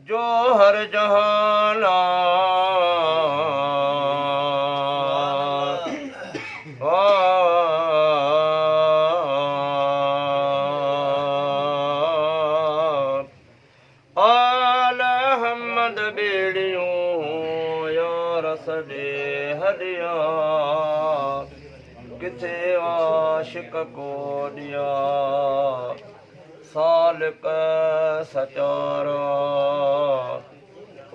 जो हर जहाना आल हमद बेड़ियों यार सदे हदिया किथे आशिक को दिया सालिक सचारा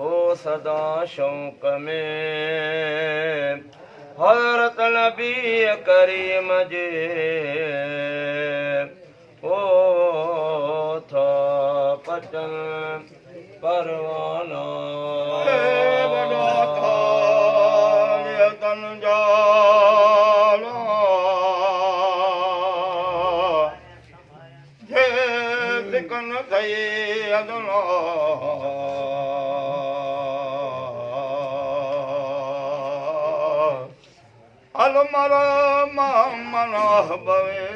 ओ सदा शौक में हज़रत नबी करीम जे ओ था पचन परवाना अलमरा मना बवे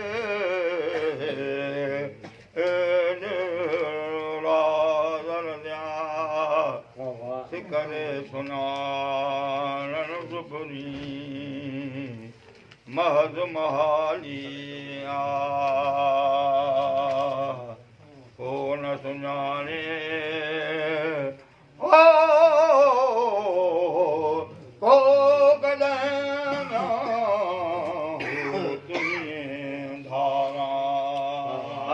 सिकरे सुनान सुपुरी महज महालिया को न सुञाणे को कॾहिं धारा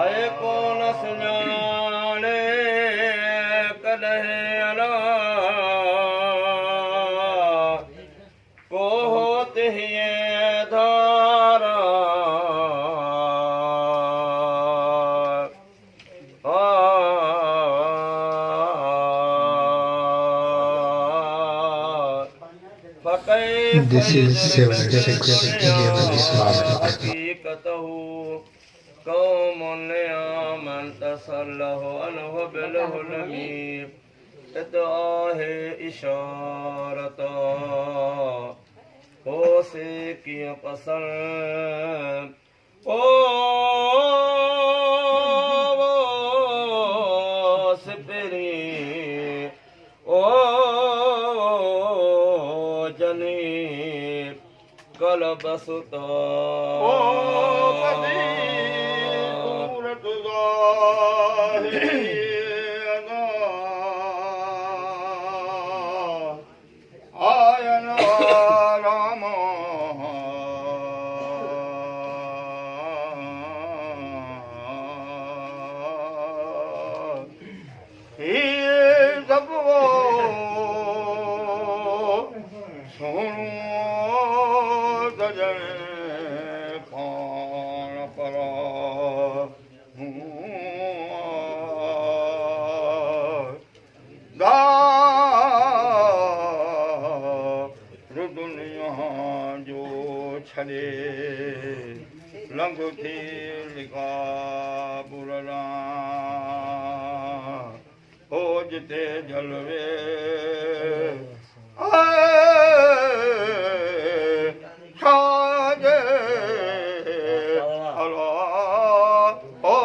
आहे को न सुञाणे कॾहिं अला को होत हीअं धारा This is 76 Yemen Islamic. قوم من تسله عنه بالهلم ادعاه إشارة हो से कीअं पसंद ओ सिपरी ओ जनी कल बसुता ओ कदी सूरत ज़ाहिरी लंग थी लिखा बुरला हो जिते जलवे छाजे अला हो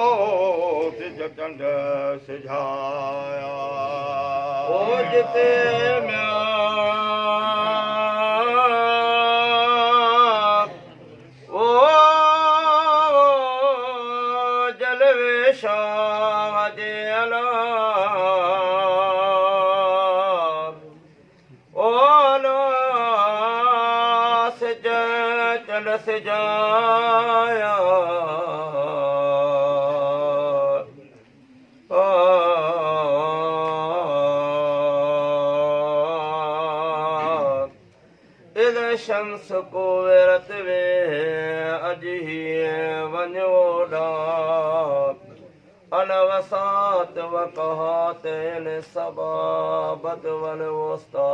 सिज चंड सिझाया हो जिते से जाया इद शम्स को विरत वे अजी वञोड़ा अनवसात वक़हात इन सबाबत वन वस्ता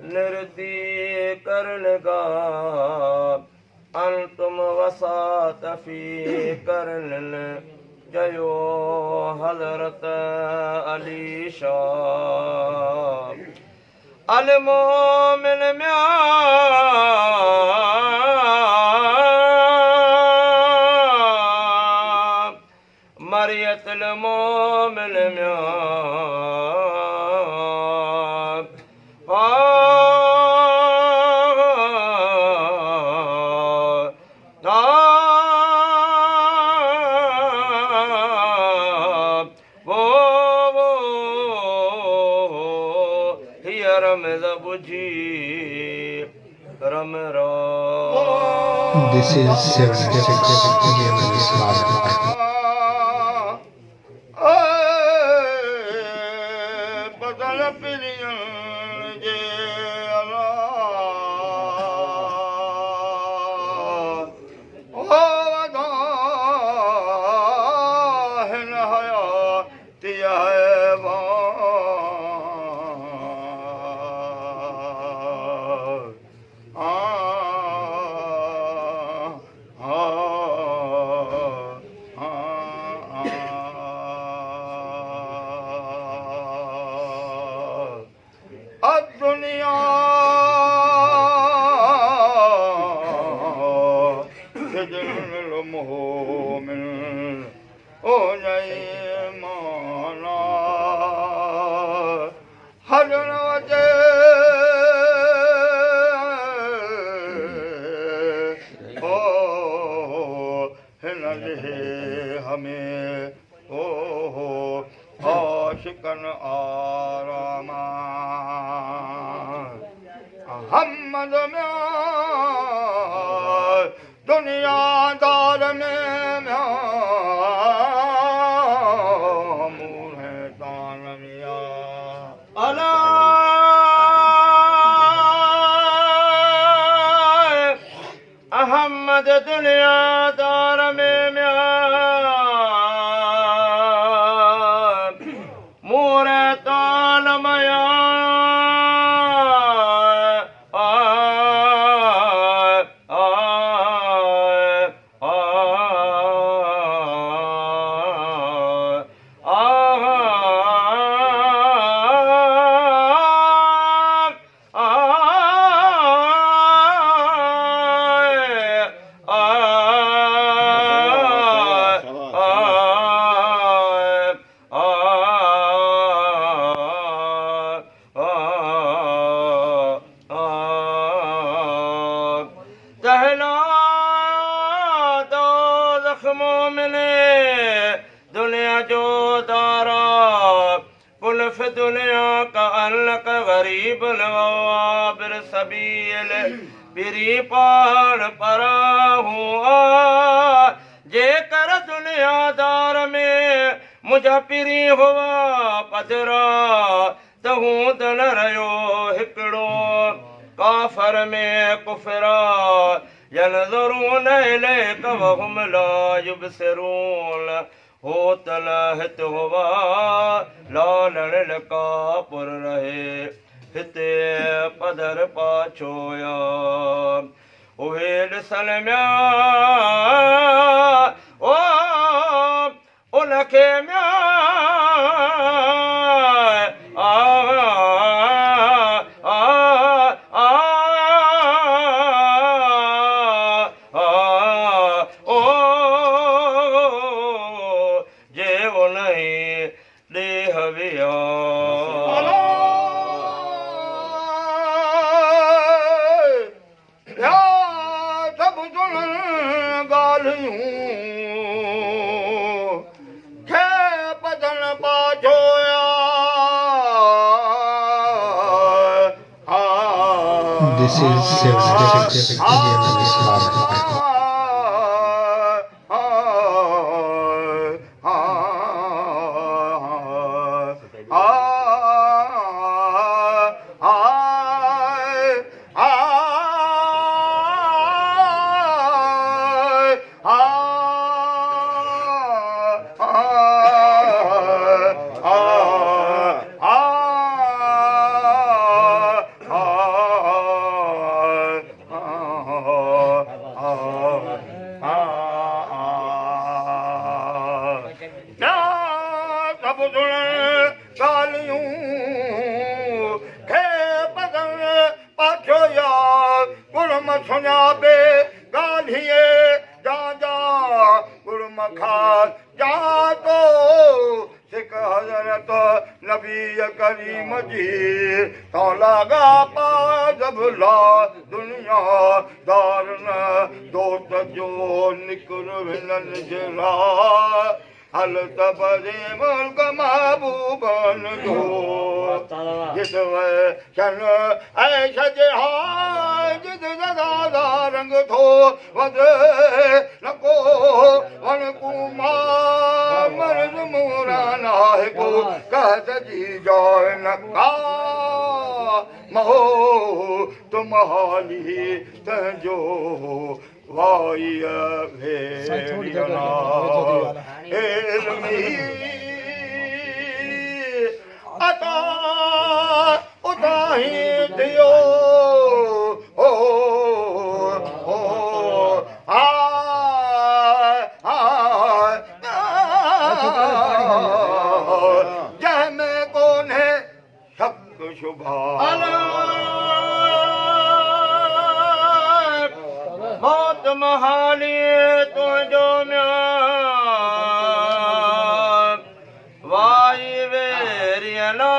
निर्दी करन का अंतुम वसात फी करन जयो हजरत अली शाह अल मोमिन म्या आरियत मोमिन This is 76 Yemen Islamic. Ahmad दुनियादार में मोरे ताल मया बिरी पान परा हुआ जेकर दुनियादार में मुझा पिरी हुआ पधरा तहूं त न रहियो हिकिड़ो काफ़र में कुफरा यनज़ुरून इलैक वहुम ला युबसिरून हो तलहत हुआ लालण लकापुर रहे हिते पधर पाछोया उहे ॾिसण म्या ओ उनखे म्या This is 76 Yemen Islamic. खा जातो सिख हज़रत नबी करीम जी तो लगा पाजबला दुनिया दारन दोस्त जो निकुर विलन जरा हल तबरे मुल्क महबूबन जो जिस वे शन ऐशा जहाज जिस जदा रंग थो वद नको वन कुमा मर्द मुराना है को कहत जी जाए नका महो तुम हाली तंजो वाइया भेड़िया इल्मी अता उताही दियो ओ जह में कौन है शक शुभा मौत महाली तुझो म्यां वाई वेरियना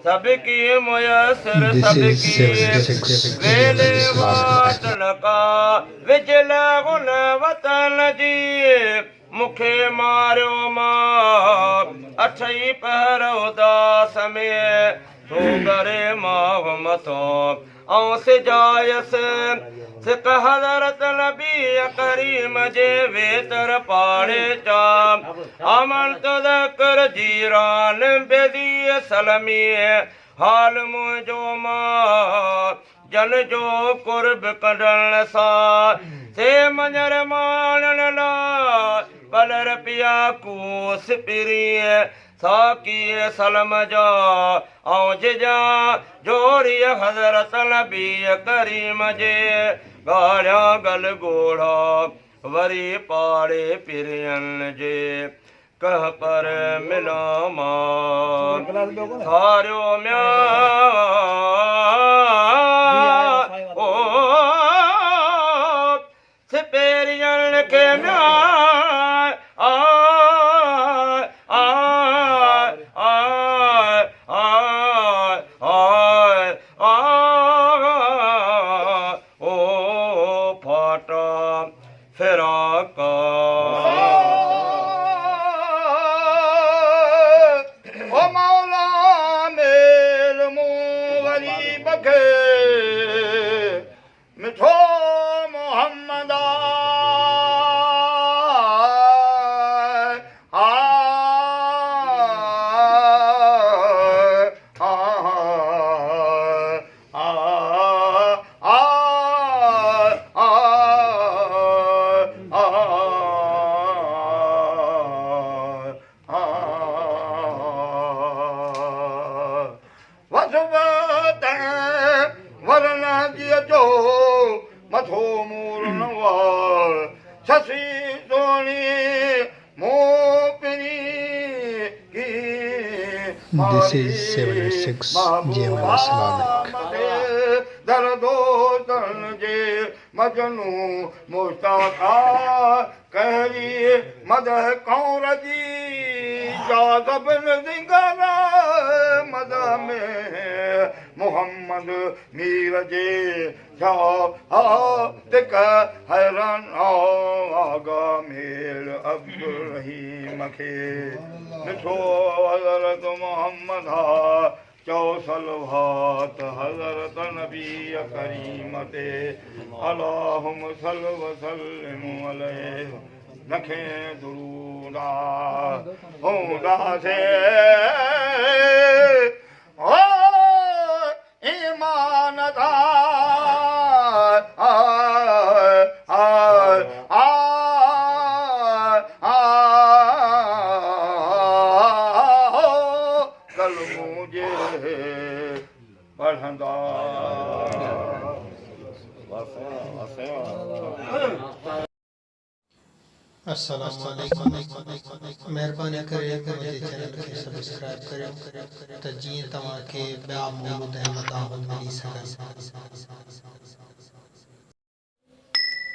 सबकी मुयसर सबकी वेले वातन का विजल गुल वतन जी मुखे मारियो मां अठई पहर उदास में तू करे माव मथो ऐं सिजायस सिक हज़रत नबी करीम जे वेतर पाड़े चा अमन तज़कर जीरान बेदी सलमी हाल मुंहिंजो मां जन जो कुर्ब कढण सां से मंजर माणन ला पलर पिया कूस पिरी साकी सलम जा ऐं जिजा जोड़ी हज़रत नबी करीम जे ॻाढ़िया गल गोढ़ा वरी पाड़े पिरियन जे कह पर मिला मां सारियो म्यां ओ सिपेरियन के म्यां This is 76 Juma Islamic. दर्दो तन जे मजनू मुस्ताका कहरी मदह कौर जी जादब जिंगरा मदह में मोहम्मद मीर जे तिक हैरान आगा मेल अब्दुल रहीम खे मिठो हज़रत मोहम्मद चौ सलवात हज़रत नबी करीम ते अल्लाहुम्मा सल्लि व सल्लिम अलैहि नखे दुरूदा होंदा से ओ ईमानदार कल मुझे पढ़ंदा अस्सलाम वालेकुम मेहरबानी करे मुझे चैनल खे सब्सक्राइब करियो त जीअं तव्हां खे ॿिया मौलूद ऐं मदाह मिली सघनि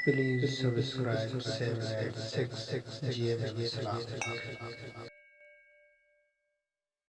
प्लीज़ सब्सक्राइब 786 GM Islam